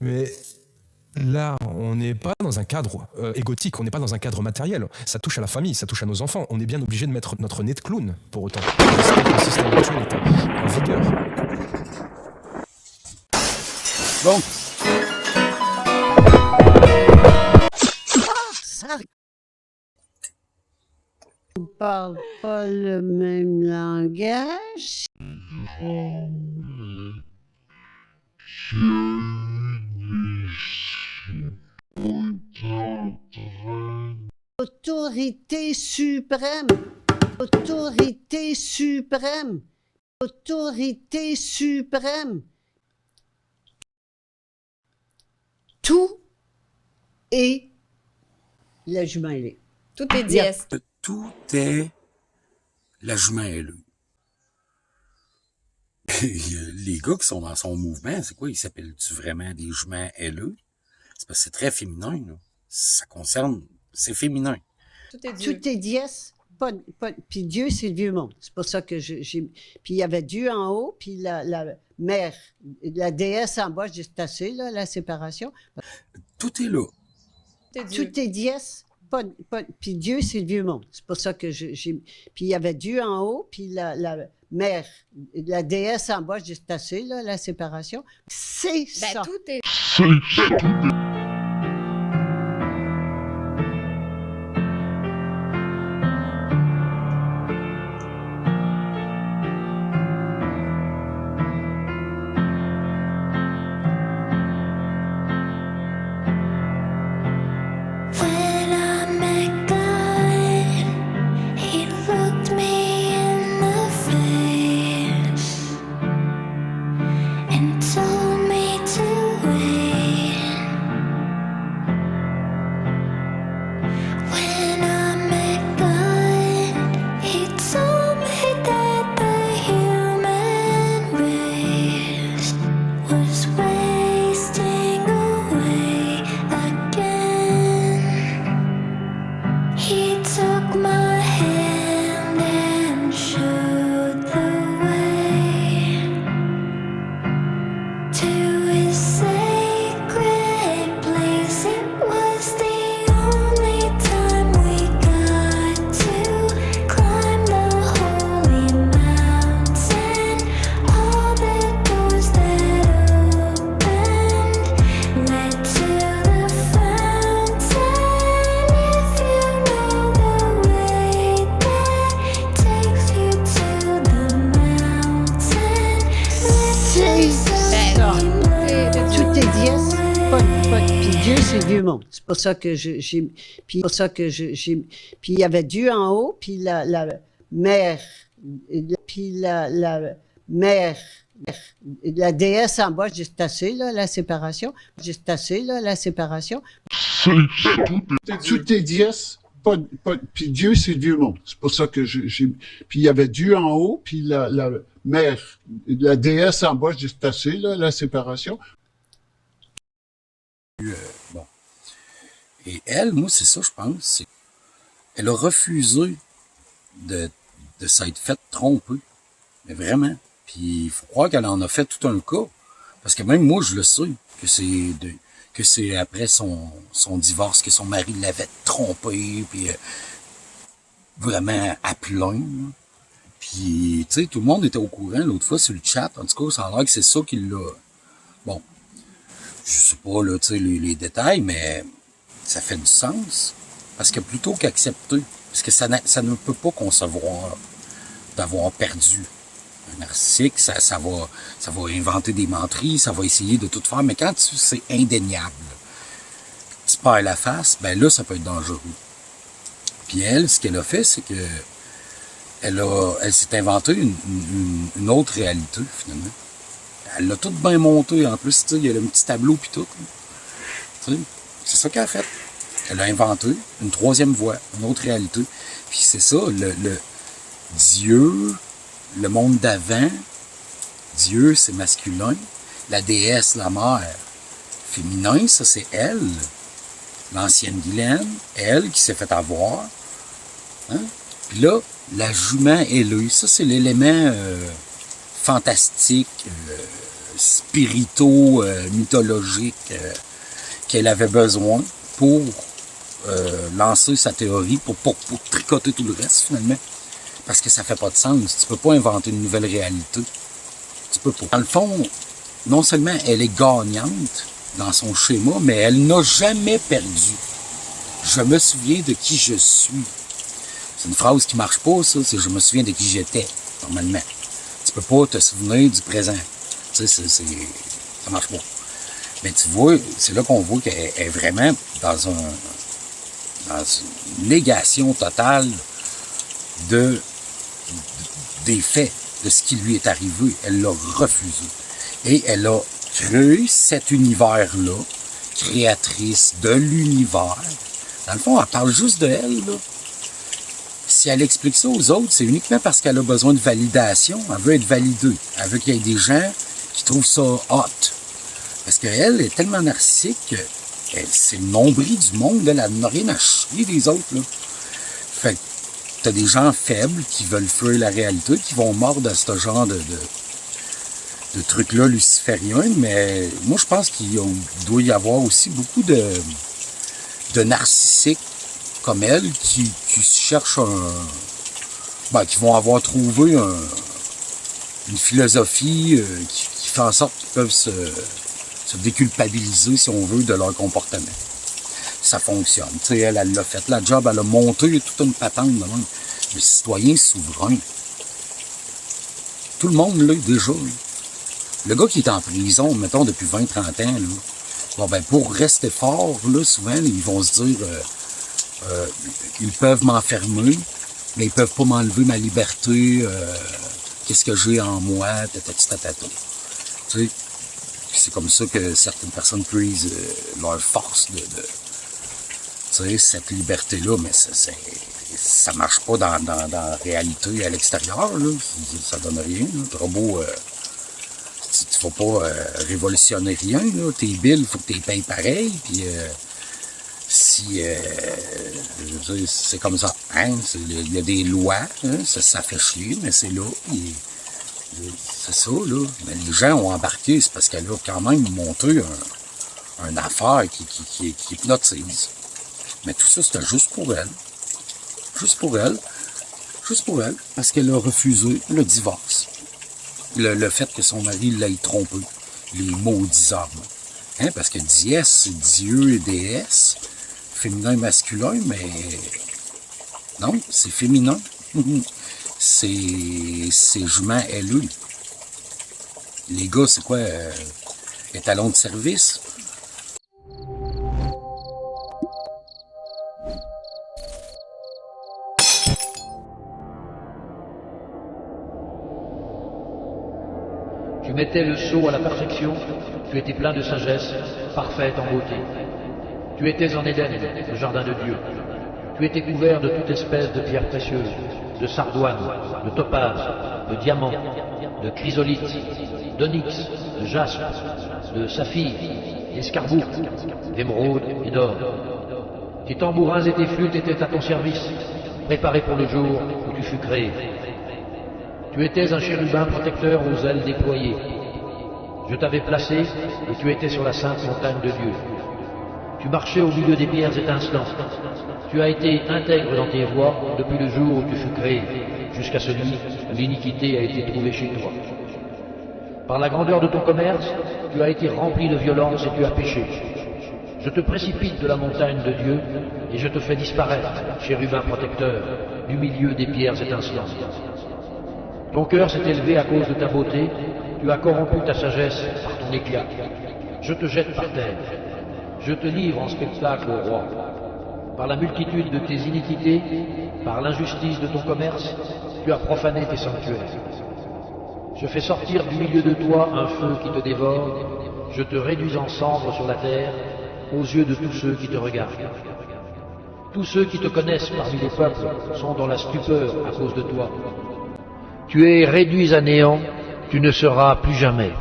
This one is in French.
Mais là, on n'est pas dans un cadre égotique, on n'est pas dans un cadre matériel. Ça touche à la famille, ça touche à nos enfants. On est bien obligé de mettre notre nez de clown pour autant. J'espère que le système actuel est en vigueur. Bon. On parle pas le même langage. Autorité suprême. Autorité suprême. Autorité suprême. Tout est la jument ailée. Tout est dièse. Tout est la jument ailée. Les gars qui sont dans son mouvement, c'est quoi? Ils s'appellent-tu vraiment des juments aileux? C'est parce que c'est très féminin, là. Ça concerne... C'est féminin. Tout est Dieu. Tout est dièse. Puis Dieu, c'est le vieux monde. C'est pour ça que j'ai... Puis il y avait Dieu en haut, puis la mère, la déesse en bas, c'est assez, là, la séparation. Tout est là. Tout est Dieu. Tout est dièse. Puis Dieu, c'est le vieux monde. C'est pour ça que j'ai... Puis il y avait Dieu en haut, puis la mère, la déesse en bas, c'est assez, là, la séparation. C'est ça. Tout est... C'est pour ça que j'ai... Puis il y avait Dieu en haut, puis la mère, puis la mère, la déesse en bas, c'est assez, là, la séparation. C'est assez, là, la séparation. Tout est dièse. Puis Dieu, c'est le vieux monde. C'est pour ça que j'ai... Puis il y avait Dieu en haut, puis la mère, la déesse en bas, c'est assez, là, la séparation. Bon. Et elle, moi, c'est ça, je pense. Elle a refusé de s'être faite tromper. Mais vraiment. Puis il faut croire qu'elle en a fait tout un cas. Parce que même moi, je le sais, que c'est après son divorce que son mari l'avait trompé, puis vraiment à plein. Là. Puis, tu sais, tout le monde était au courant l'autre fois sur le chat. En tout cas, ça a l'air que c'est ça qu'il l'a... Bon, je sais pas, là, tu sais, les détails, mais ça fait du sens. Parce que plutôt qu'accepter, parce que ça ne peut pas concevoir d'avoir perdu un narcissique, ça va inventer des menteries, ça va essayer de tout faire, mais quand c'est indéniable, tu perds la face, ben là, ça peut être dangereux. Puis elle, ce qu'elle a fait, c'est que elle s'est inventée une autre réalité, finalement. Elle l'a tout bien monté, en plus, tu sais, il y a le petit tableau pis tout. Tu sais, c'est ça qu'elle a fait. Elle a inventé une troisième voie, une autre réalité. Puis c'est ça, le Dieu, le monde d'avant, Dieu, c'est masculin. La déesse, la mère, féminin, ça c'est elle. L'ancienne Guylaine, elle qui s'est fait avoir. Hein? Puis là, la jument ailée, ça c'est l'élément fantastique, spirito-mythologique qu'elle avait besoin pour lancer sa théorie, pour tricoter tout le reste, finalement. Parce que ça fait pas de sens. Tu peux pas inventer une nouvelle réalité. Tu peux pas. Dans le fond, non seulement elle est gagnante dans son schéma, mais elle n'a jamais perdu. Je me souviens de qui je suis. C'est une phrase qui marche pas, ça. C'est je me souviens de qui j'étais, normalement. Tu peux pas te souvenir du présent. Tu sais, ça marche pas. Mais tu vois, c'est là qu'on voit qu'elle est vraiment dans une négation totale des faits, de ce qui lui est arrivé. Elle l'a refusé. Et elle a créé cet univers-là, créatrice de l'univers. Dans le fond, elle parle juste de elle, là. Si elle explique ça aux autres, c'est uniquement parce qu'elle a besoin de validation. Elle veut être validée. Elle veut qu'il y ait des gens qui trouvent ça hot. Parce qu'elle est tellement narcissique que c'est le nombril du monde. Elle n'a rien à chier des autres, là. Fait que t'as des gens faibles qui veulent fuir la réalité, qui vont mordre à ce genre de trucs-là lucifériens. Mais moi, je pense qu'il doit y avoir aussi beaucoup de narcissiques comme elle qui cherchent qui vont avoir trouvé une philosophie qui fait en sorte qu'ils peuvent se déculpabiliser, si on veut, de leur comportement. Ça fonctionne. Tu sais, elle l'a fait. La job, elle a monté toute une patente de même. Le citoyen souverain. Tout le monde l'a déjà. Là. Le gars qui est en prison, mettons, depuis 20-30 ans, là, bon, ben, pour rester fort, là, souvent, ils vont se dire ils peuvent m'enfermer, mais ils peuvent pas m'enlever ma liberté, qu'est-ce que j'ai en moi, tatata. Tu sais, c'est comme ça que certaines personnes puisent leur force de tu sais, cette liberté-là, mais ça marche pas dans la réalité à l'extérieur, là. Ça donne rien, là. Trop beau, tu vas pas révolutionner rien, là. Tes billes, faut que tu les payes pareil, puis c'est comme ça, hein? Il y a des lois, hein? Ça fait chier, mais c'est là, c'est ça, là. Mais les gens ont embarqué, c'est parce qu'elle a quand même monté une affaire qui hypnotise. Mais tout ça, c'était juste pour elle. Juste pour elle. Juste pour elle. Parce qu'elle a refusé le divorce. Le fait que son mari l'ait trompé. Les maudits hommes. Hein? Parce que diès, c'est Dieu et déesse. Féminin et masculin, mais non, c'est féminin. C'est jument aileux. Les gars, c'est quoi? Étalon de service? Tu mettais le sceau à la perfection, tu étais plein de sagesse, parfaite en beauté. Tu étais en Éden, le jardin de Dieu. Tu étais couvert de toute espèce de pierres précieuses, de sardoine, de topaz, de diamants, de chrysolite, d'onyx, de jaspe, de saphir, d'escarboucle, d'émeraude et d'or. Tes tambourins et tes flûtes étaient à ton service, préparés pour le jour où tu fus créé. Tu étais un chérubin protecteur aux ailes déployées. Je t'avais placé et tu étais sur la sainte montagne de Dieu. Tu marchais au milieu des pierres étincelantes. Tu as été intègre dans tes voies depuis le jour où tu fus créé, jusqu'à celui où l'iniquité a été trouvée chez toi. Par la grandeur de ton commerce, tu as été rempli de violence et tu as péché. Je te précipite de la montagne de Dieu et je te fais disparaître, chérubin protecteur, du milieu des pierres étincelantes. Ton cœur s'est élevé à cause de ta beauté, tu as corrompu ta sagesse par ton éclat. Je te jette par terre. Je te livre en spectacle au roi. Par la multitude de tes iniquités, par l'injustice de ton commerce, tu as profané tes sanctuaires. Je fais sortir du milieu de toi un feu qui te dévore, je te réduis en cendres sur la terre, aux yeux de tous ceux qui te regardent. Tous ceux qui te connaissent parmi les peuples sont dans la stupeur à cause de toi. Tu es réduit à néant, tu ne seras plus jamais.